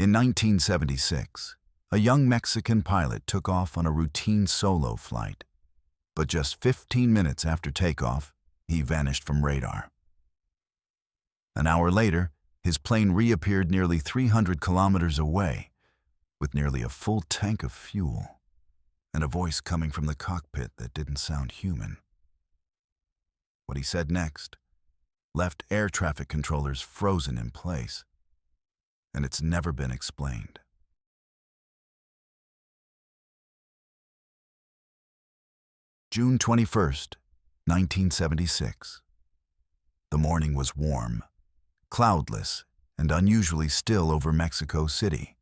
In 1976, a young Mexican pilot took off on a routine solo flight, but just 15 minutes after takeoff, he vanished from radar. An hour later, his plane reappeared nearly 300 kilometers away, with nearly a full tank of fuel, and a voice coming from the cockpit that didn't sound human. What he said next left air traffic controllers frozen in place, and it's never been explained. June 21st, 1976. The morning was warm, cloudless, and unusually still over Mexico City.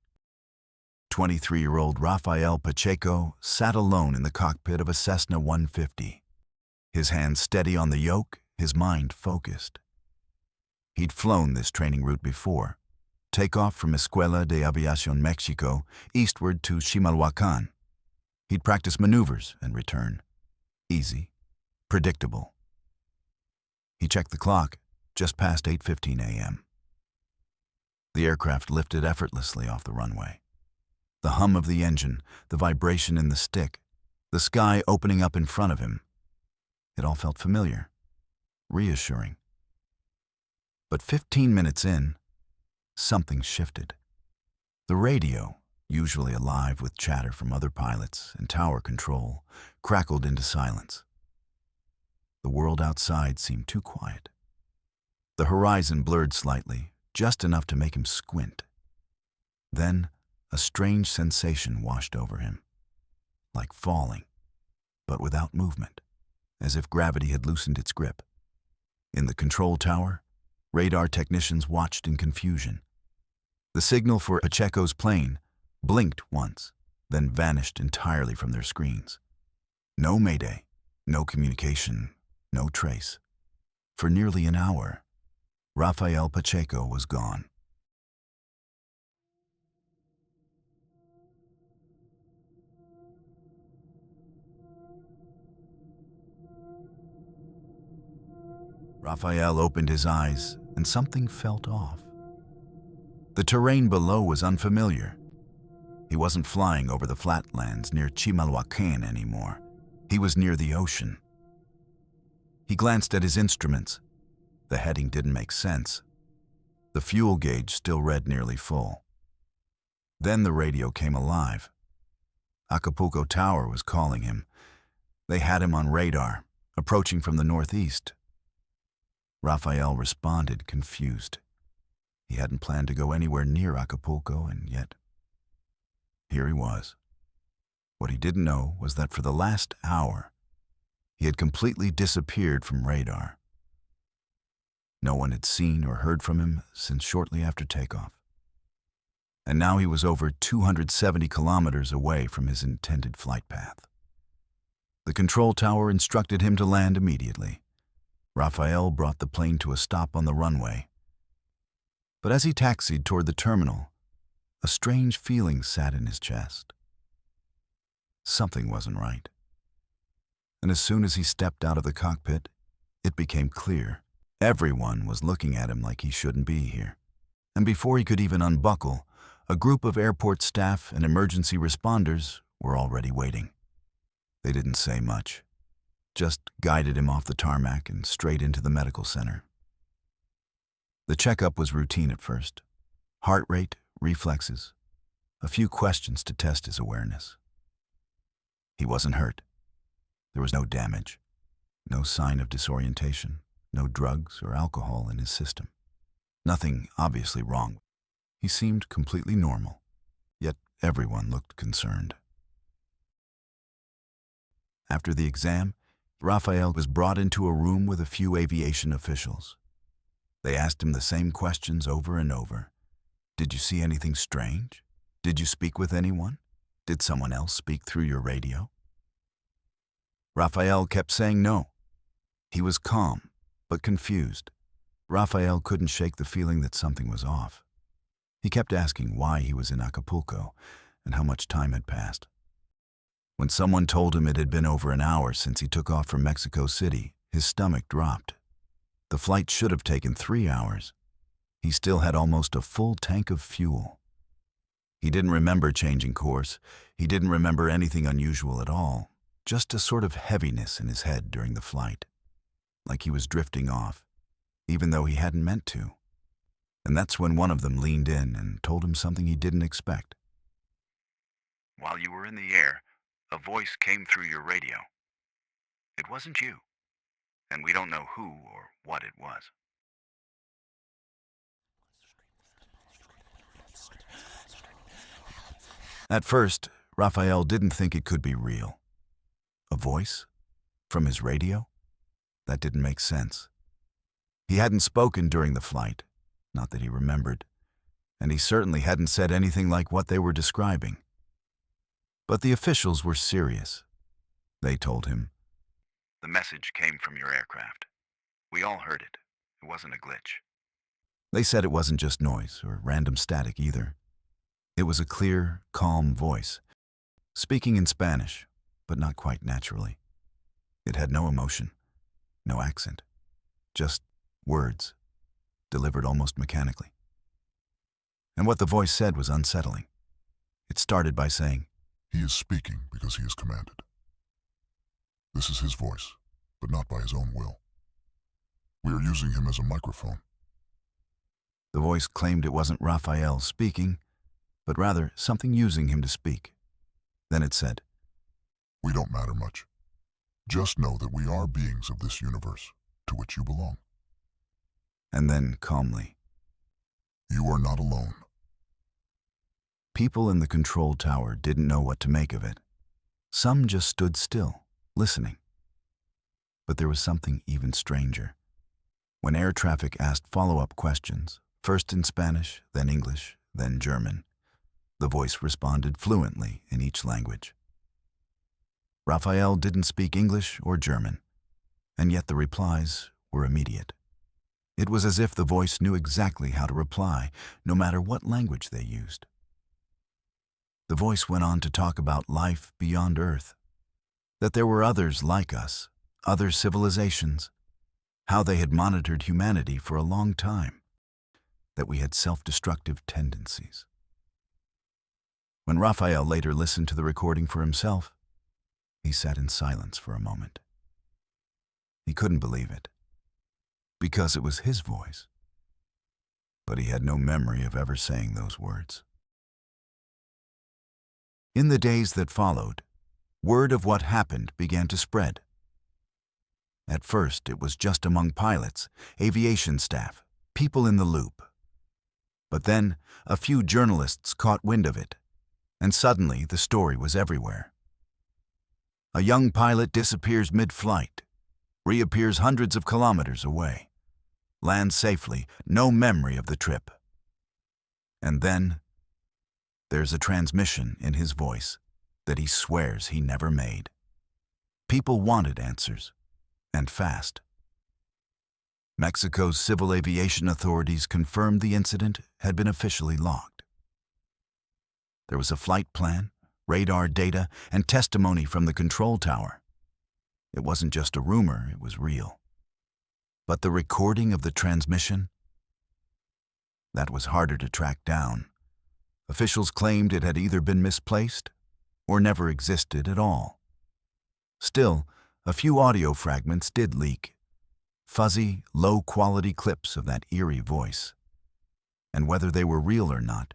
23-year-old Rafael Pacheco sat alone in the cockpit of a Cessna 150. His hands steady on the yoke, his mind focused. He'd flown this training route before. Take off from Escuela de Aviación Mexico eastward to Chimalhuacán. He'd practice maneuvers and return. Easy, predictable. He checked the clock, just past 8:15 a.m. The aircraft lifted effortlessly off the runway. The hum of the engine, the vibration in the stick, the sky opening up in front of him. It all felt familiar, reassuring. But 15 minutes in, something shifted. The radio, usually alive with chatter from other pilots and tower control, crackled into silence. The world outside seemed too quiet. The horizon blurred slightly, just enough to make him squint. Then, a strange sensation washed over him, like falling, but without movement, as if gravity had loosened its grip. In the control tower, radar technicians watched in confusion. The signal for Pacheco's plane blinked once, then vanished entirely from their screens. No mayday, no communication, no trace. For nearly an hour, Rafael Pacheco was gone. Rafael opened his eyes, and something felt off. The terrain below was unfamiliar. He wasn't flying over the flatlands near Chimalhuacán anymore. He was near the ocean. He glanced at his instruments. The heading didn't make sense. The fuel gauge still read nearly full. Then the radio came alive. Acapulco Tower was calling him. They had him on radar, approaching from the northeast. Rafael responded, confused. He hadn't planned to go anywhere near Acapulco, and yet here he was. What he didn't know was that for the last hour, he had completely disappeared from radar. No one had seen or heard from him since shortly after takeoff. And now he was over 270 kilometers away from his intended flight path. The control tower instructed him to land immediately. Rafael brought the plane to a stop on the runway. But as he taxied toward the terminal, a strange feeling sat in his chest. Something wasn't right. And as soon as he stepped out of the cockpit, it became clear. Everyone was looking at him like he shouldn't be here. And before he could even unbuckle, a group of airport staff and emergency responders were already waiting. They didn't say much, just guided him off the tarmac and straight into the medical center. The checkup was routine at first. Heart rate, reflexes, a few questions to test his awareness. He wasn't hurt. There was no damage, no sign of disorientation, no drugs or alcohol in his system. Nothing obviously wrong. He seemed completely normal, yet everyone looked concerned. After the exam, Rafael was brought into a room with a few aviation officials. They asked him the same questions over and over. Did you see anything strange? Did you speak with anyone? Did someone else speak through your radio? Rafael kept saying no. He was calm, but confused. Rafael couldn't shake the feeling that something was off. He kept asking why he was in Acapulco and how much time had passed. When someone told him it had been over an hour since he took off from Mexico City, his stomach dropped. The flight should have taken 3 hours. He still had almost a full tank of fuel. He didn't remember changing course. He didn't remember anything unusual at all, just a sort of heaviness in his head during the flight, like he was drifting off, even though he hadn't meant to. And that's when one of them leaned in and told him something he didn't expect. "While you were in the air, a voice came through your radio. It wasn't you, and we don't know who or what it was." At first, Rafael didn't think it could be real. A voice? From his radio? That didn't make sense. He hadn't spoken during the flight, not that he remembered, and he certainly hadn't said anything like what they were describing. But the officials were serious. They told him, "The message came from your aircraft. We all heard it. It wasn't a glitch." They said it wasn't just noise or random static either. It was a clear, calm voice, speaking in Spanish, but not quite naturally. It had no emotion, no accent, just words, delivered almost mechanically. And what the voice said was unsettling. It started by saying, "He is speaking because he is commanded. This is his voice, but not by his own will. We are using him as a microphone." The voice claimed it wasn't Rafael speaking, but rather something using him to speak. Then it said, "We don't matter much. Just know that we are beings of this universe, to which you belong." And then calmly, "You are not alone." People in the control tower didn't know what to make of it. Some just stood still, listening. But there was something even stranger. When air traffic asked follow-up questions, first in Spanish, then English, then German, the voice responded fluently in each language. Rafael didn't speak English or German, and yet the replies were immediate. It was as if the voice knew exactly how to reply, no matter what language they used. The voice went on to talk about life beyond Earth, that there were others like us, other civilizations, how they had monitored humanity for a long time, that we had self-destructive tendencies. When Rafael later listened to the recording for himself, he sat in silence for a moment. He couldn't believe it, because it was his voice, but he had no memory of ever saying those words. In the days that followed, word of what happened began to spread. At first, it was just among pilots, aviation staff, people in the loop. But then, a few journalists caught wind of it, and suddenly the story was everywhere. A young pilot disappears mid-flight, reappears hundreds of kilometers away, lands safely, no memory of the trip. And then, there's a transmission in his voice that he swears he never made. People wanted answers, and fast. Mexico's civil aviation authorities confirmed the incident had been officially logged. There was a flight plan, radar data, and testimony from the control tower. It wasn't just a rumor, it was real. But the recording of the transmission? That was harder to track down. Officials claimed it had either been misplaced or never existed at all. Still, a few audio fragments did leak. Fuzzy, low-quality clips of that eerie voice. And whether they were real or not,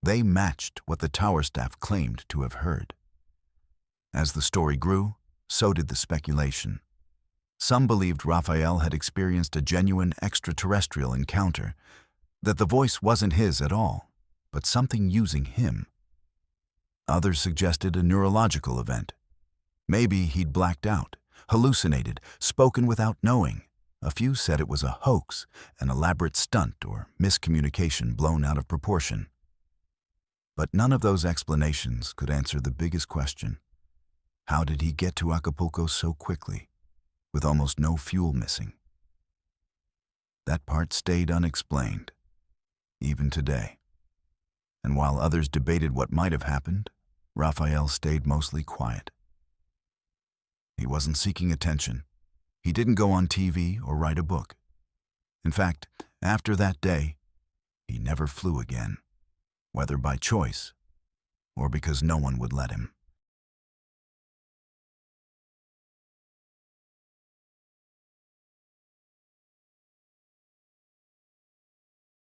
they matched what the tower staff claimed to have heard. As the story grew, so did the speculation. Some believed Rafael had experienced a genuine extraterrestrial encounter, that the voice wasn't his at all, but something using him. Others suggested a neurological event. Maybe he'd blacked out, hallucinated, spoken without knowing. A few said it was a hoax, an elaborate stunt or miscommunication blown out of proportion. But none of those explanations could answer the biggest question. How did he get to Acapulco so quickly, with almost no fuel missing? That part stayed unexplained, even today. And while others debated what might have happened, Rafael stayed mostly quiet. He wasn't seeking attention. He didn't go on TV or write a book. In fact, after that day, he never flew again, whether by choice or because no one would let him.